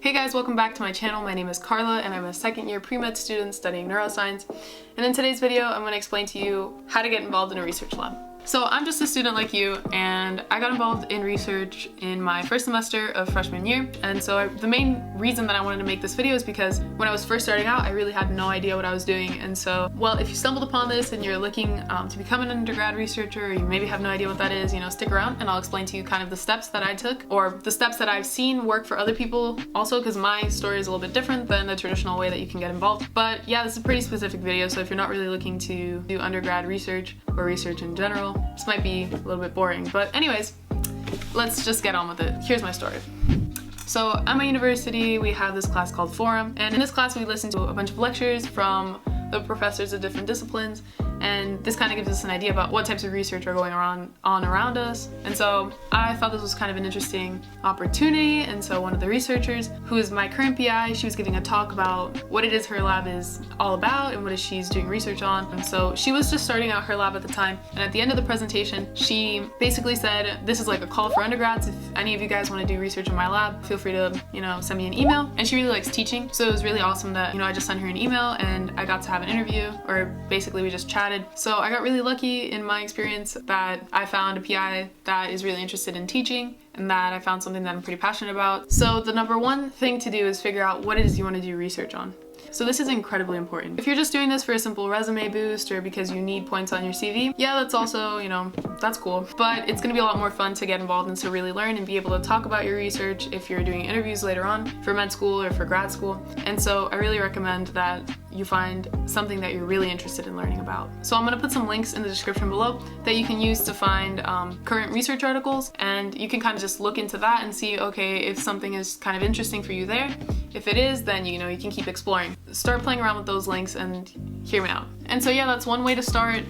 Hey guys, welcome back to my channel. My name is Karla and I'm a second year pre-med student studying neuroscience. And in today's video, I'm going to explain to you how to get involved in a research lab. So I'm just a student like you, and I got involved in research in my first semester of freshman year. And so the main reason that I wanted to make this video is because when I was first starting out, I really had no idea what I was doing. And so, well, if you stumbled upon this and you're looking to become an undergrad researcher, or you maybe have no idea what that is, stick around and I'll explain to you kind of the steps that I took, or the steps that I've seen work for other people also, because my story is a little bit different than the traditional way that you can get involved. But yeah, this is a pretty specific video, so if you're not really looking to do undergrad research or research in general, this might be a little bit boring. But anyways, let's just get on with it. Here's my story. So at my university, we have this class called Forum, and in this class we listen to a bunch of lectures from the professors of different disciplines, and this kind of gives us an idea about what types of research are going on around us. And so I thought this was kind of an interesting opportunity, and so one of the researchers, who is my current PI, she was giving a talk about what it is her lab is all about and what it is she's doing research on. And so she was just starting out her lab at the time, and at the end of the presentation she basically said, this is like a call for undergrads. If any of you guys want to do research in my lab, feel free to send me an email. And she really likes teaching, so it was really awesome that I just sent her an email and I got to have an interview, or basically we just chatted. So I got really lucky in my experience that I found a PI that is really interested in teaching, and that I found something that I'm pretty passionate about. So the number one thing to do is figure out what it is you want to do research on. So this is incredibly important. If you're just doing this for a simple resume boost or because you need points on your CV, yeah, that's also, that's cool. But it's gonna be a lot more fun to get involved and to really learn and be able to talk about your research if you're doing interviews later on for med school or for grad school. And so I really recommend that you find something that you're really interested in learning about. So I'm gonna put some links in the description below that you can use to find current research articles, and you can kind of just look into that and see, okay, if something is kind of interesting for you there. If it is, then you can keep exploring. Start playing around with those links and hear me out. And so yeah, that's one way to start.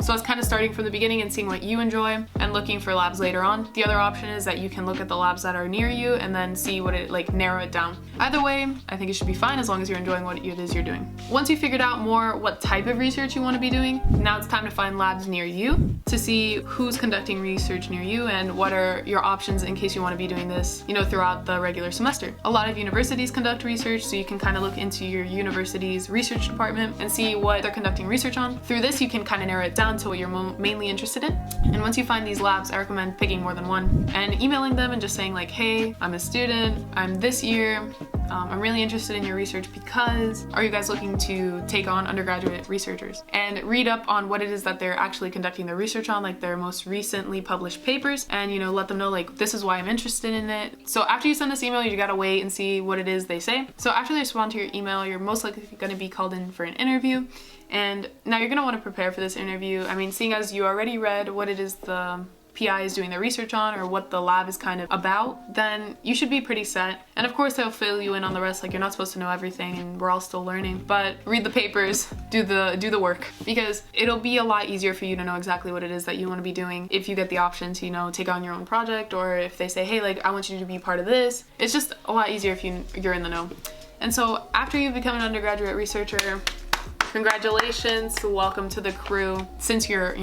So it's kind of starting from the beginning and seeing what you enjoy and looking for labs later on. The other option is that you can look at the labs that are near you and then see what it narrow it down. Either way, I think it should be fine as long as you're enjoying what it is you're doing. Once you figured out more what type of research you want to be doing, now it's time to find labs near you to see who's conducting research near you and what are your options in case you want to be doing this, throughout the regular semester. A lot of universities conduct research, so you can kind of look into your university's research department and see what they're conducting research on. Through this, you can kind of narrow it down to what you're mainly interested in. And once you find these labs, I recommend picking more than one and emailing them and just saying like, hey, I'm a student, I'm this year, I'm really interested in your research because are you guys looking to take on undergraduate researchers? And read up on what it is that they're actually conducting their research on, like their most recently published papers, and let them know like, this is why I'm interested in it. So after you send this email, you gotta wait and see what it is they say. So after they respond to your email, you're most likely gonna be called in for an interview. And now you're gonna want to prepare for this interview. I mean, seeing as you already read what it is the PI is doing their research on or what the lab is kind of about, then you should be pretty set. And of course they'll fill you in on the rest, like you're not supposed to know everything and we're all still learning, but read the papers, do the work, because it'll be a lot easier for you to know exactly what it is that you want to be doing if you get the option to take on your own project, or if they say, hey, like I want you to be part of this. It's just a lot easier if you're in the know. And so after you become an undergraduate researcher, congratulations, welcome to the crew. Since you're,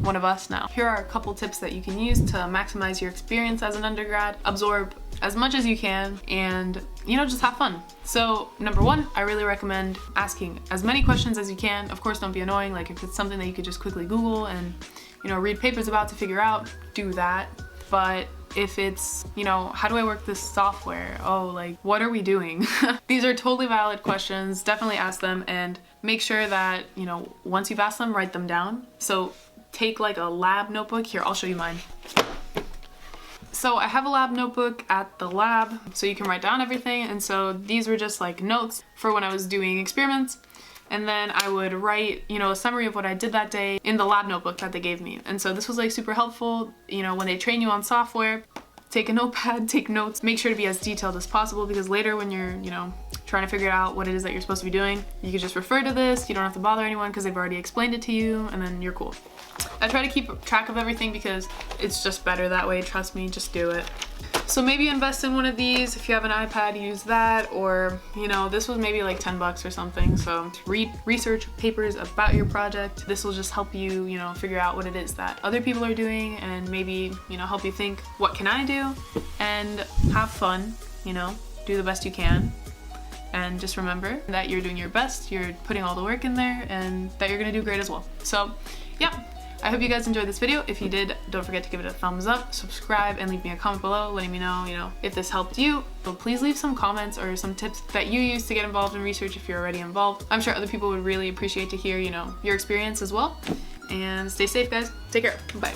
one of us now. Here are a couple tips that you can use to maximize your experience as an undergrad, absorb as much as you can, and just have fun. So number one, I really recommend asking as many questions as you can. Of course, don't be annoying. Like if it's something that you could just quickly Google and, read papers about to figure out, do that. But if it's, how do I work this software? Oh, like, what are we doing? These are totally valid questions. Definitely ask them, and make sure that, once you've asked them, write them down. So take like a lab notebook. Here, I'll show you mine. So I have a lab notebook at the lab, so you can write down everything. And so these were just like notes for when I was doing experiments. And then I would write, a summary of what I did that day in the lab notebook that they gave me. And so this was like super helpful, when they train you on software. Take a notepad, take notes, make sure to be as detailed as possible, because later when you're, trying to figure out what it is that you're supposed to be doing, you can just refer to this. You don't have to bother anyone because they've already explained it to you, and then you're cool. I try to keep track of everything because it's just better that way. Trust me, just do it. So maybe invest in one of these. If you have an iPad, use that, or this was maybe like 10 bucks or something. So read research papers about your project. This will just help you, figure out what it is that other people are doing, and maybe, help you think, what can I do? And have fun, do the best you can, and just remember that you're doing your best, you're putting all the work in there, and that you're gonna do great as well. So yeah, I hope you guys enjoyed this video. If you did, don't forget to give it a thumbs up, subscribe, and leave me a comment below letting me know, if this helped you. So please leave some comments or some tips that you use to get involved in research if you're already involved. I'm sure other people would really appreciate to hear, your experience as well. And stay safe, guys. Take care. Bye.